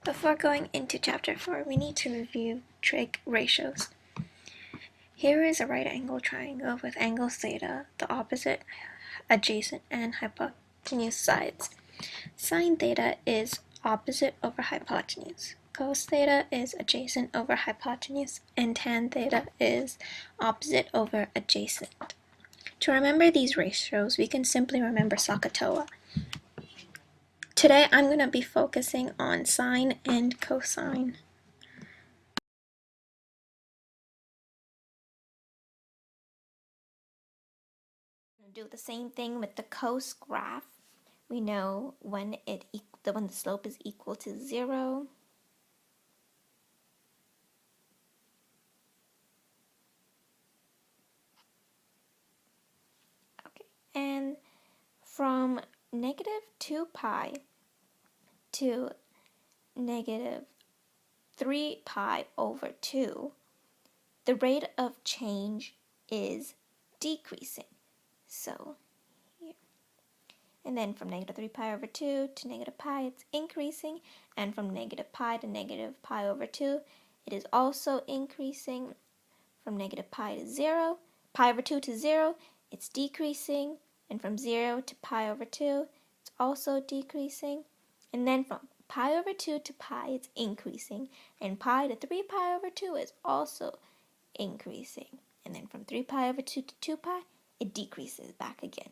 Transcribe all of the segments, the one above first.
Before going into chapter 4, we need to review trig ratios. Here is a right angle triangle with angles theta, the opposite, adjacent, and hypotenuse sides. Sine theta is opposite over hypotenuse. Cos theta is adjacent over hypotenuse, and tan theta is opposite over adjacent. To remember these ratios, we can simply remember SOHCAHTOA. Today I'm going to be focusing on sine and cosine. Do the same thing with the cos graph. We know when the slope is equal to 0. Okay, and from negative 2 pi to negative 3 pi over 2, the rate of change is decreasing. So here. And then from negative 3 pi over 2 to negative pi, it's increasing. And from negative pi to negative pi over 2, it is also increasing. From negative pi to 0, pi over 2 to 0, it's decreasing. And from 0 to pi over 2, it's also decreasing. And then from pi over 2 to pi, it's increasing. And pi to 3 pi over 2 is also increasing. And then from 3 pi over 2 to 2 pi, it decreases back again.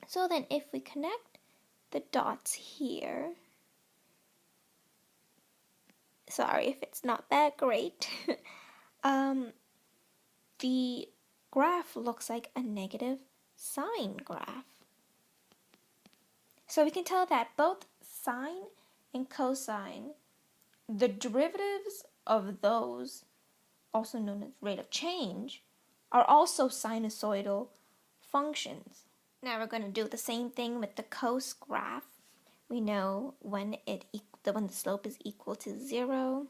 So then if we connect the dots here, sorry if it's not that great, the graph looks like a negative sine graph. So we can tell that both sine and cosine, the derivatives of those, also known as rate of change, are also sinusoidal functions. Now we're going to do the same thing with the cos graph. We know when the slope is equal to 0.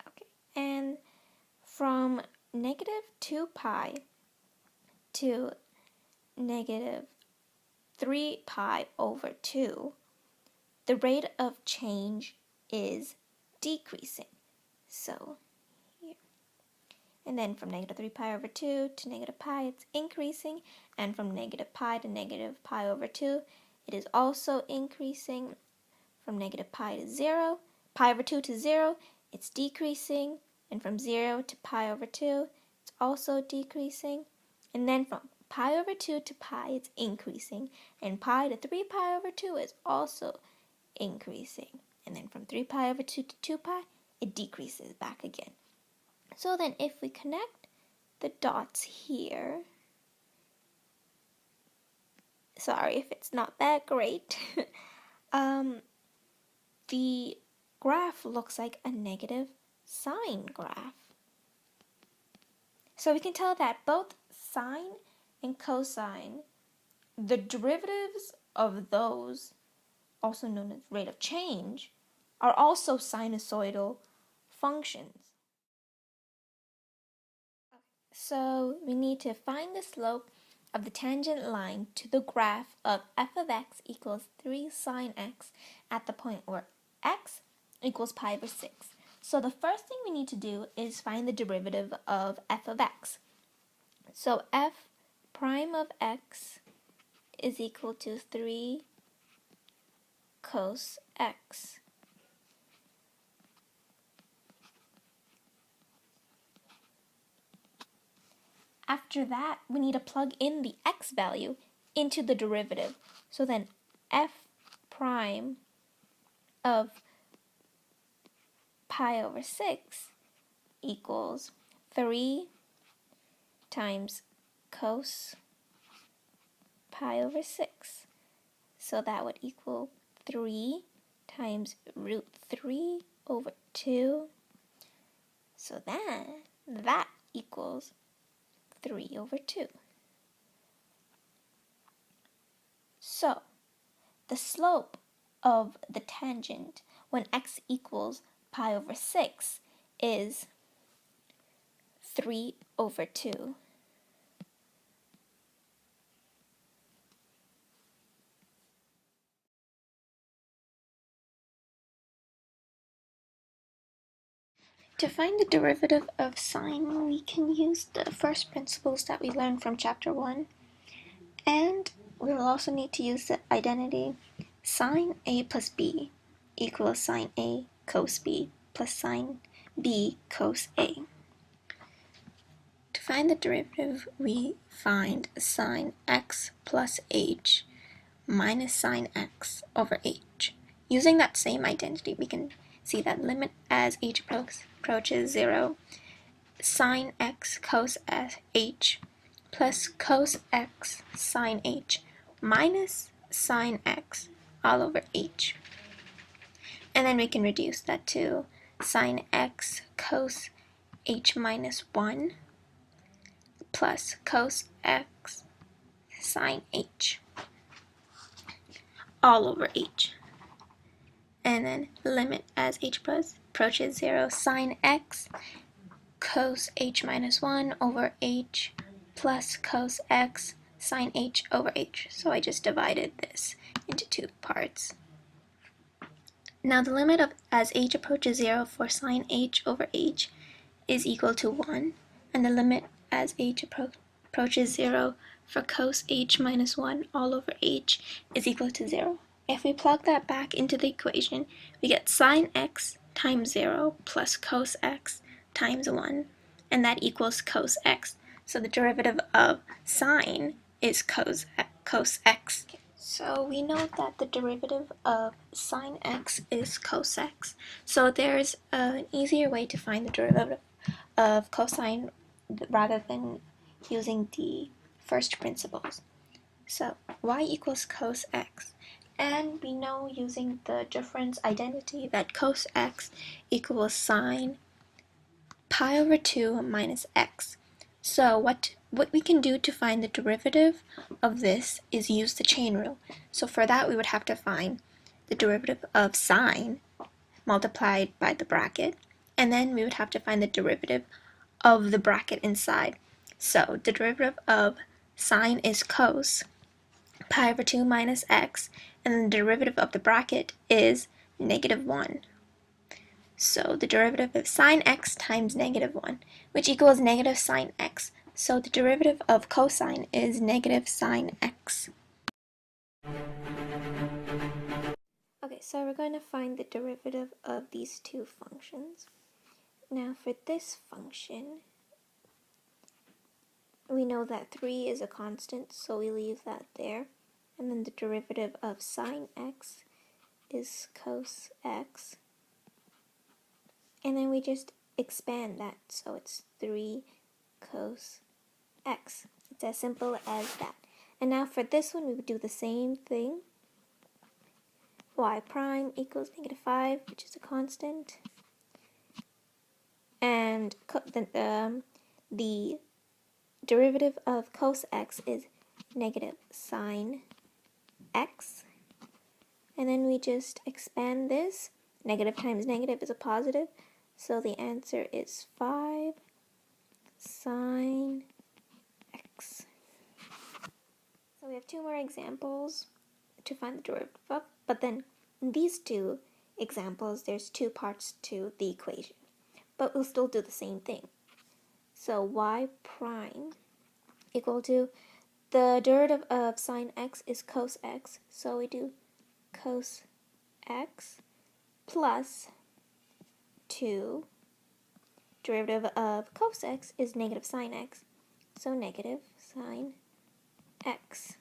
Okay, and from negative 2 pi to negative 3 pi over 2, the rate of change is decreasing. So here. And then from negative 3 pi over 2 to negative pi, it's increasing. And from negative pi to negative pi over 2, it is also increasing. From negative pi to 0, pi over 2 to 0, it's decreasing. And from 0 to pi over 2, it's also decreasing. And then from pi over 2 to pi, it's increasing. And pi to 3 pi over 2 is also increasing. And then from 3 pi over 2 to 2 pi, it decreases back again. So then if we connect the dots here, sorry if it's not that great, the graph looks like a negative sine graph. So we can tell that both sine and cosine, the derivatives of those, also known as rate of change, are also sinusoidal functions. So we need to find the slope of the tangent line to the graph of f of x equals 3 sine x at the point where x equals pi over 6. So the first thing we need to do is find the derivative of f of x. So f prime of x is equal to 3 cos x. After that, we need to plug in the x value into the derivative. So then f prime of pi over 6 equals 3 times cos pi over 6. So that would equal 3 times root 3 over 2. So then that equals 3 over 2. So the slope of the tangent when x equals pi over 6 is 3 over 2. To find the derivative of sine, we can use the first principles that we learned from chapter 1, and we will also need to use the identity sine A plus B equals sine A cos B plus sine B cos A. To find the derivative, we find sine x plus h minus sine x over h. Using that same identity, we can see that limit as h approaches 0, sine x cos h plus cos x sine h minus sine x all over h. And then we can reduce that to sine x cos h minus 1 plus cos x sine h all over h. And then limit as h approaches 0, sine x cos h minus 1 over h plus cos x sine h over h. So I just divided this into two parts. Now the limit of as h approaches 0 for sine h over h is equal to 1, and the limit as h approaches 0 for cos h minus 1 all over h is equal to 0. If we plug that back into the equation, we get sine x times 0 plus cos x times 1, and that equals cos x. So the derivative of sine is cos x. So we know that the derivative of sine x is cos x. So there's an easier way to find the derivative of cosine rather than using the first principles. So y equals cos x. And we know using the difference identity that cos x equals sine pi over 2 minus x. So what we can do to find the derivative of this is use the chain rule. So for that, we would have to find the derivative of sine multiplied by the bracket, and then we would have to find the derivative of the bracket inside. So the derivative of sine is cos pi over 2 minus x, and then the derivative of the bracket is negative 1. So the derivative of sine x times negative 1, which equals negative sine x. So the derivative of cosine is negative sine x. Okay, so we're going to find the derivative of these two functions. Now for this function, we know that 3 is a constant, so we leave that there. And then the derivative of sine x is cos x. And then we just expand that, so it's 3 cos x. It's as simple as that. And now for this one, we would do the same thing. Y prime equals negative 5, which is a constant. And the derivative of cos x is negative sine x. And then we just expand this. Negative times negative is a positive. So the answer is 5 sine x. So we have two more examples to find the derivative of, but then in these two examples, there's two parts to the equation. But we'll still do the same thing. So y prime equal to, the derivative of sine x is cos x, so we do cos x plus 2. Derivative of cos x is negative sine x, so negative sine x.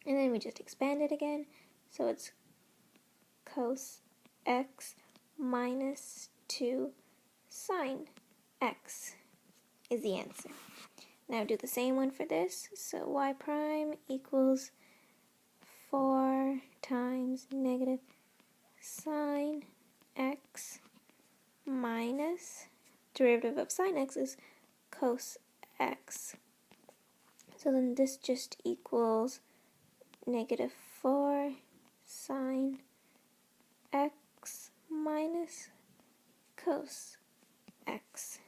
And then we just expand it again, so it's cos x minus 2 sine x is the answer. Now do the same one for this, so y prime equals 4 times negative sine x minus, derivative of sine x is cos x. So then this just equals negative 4 sine x minus cos x.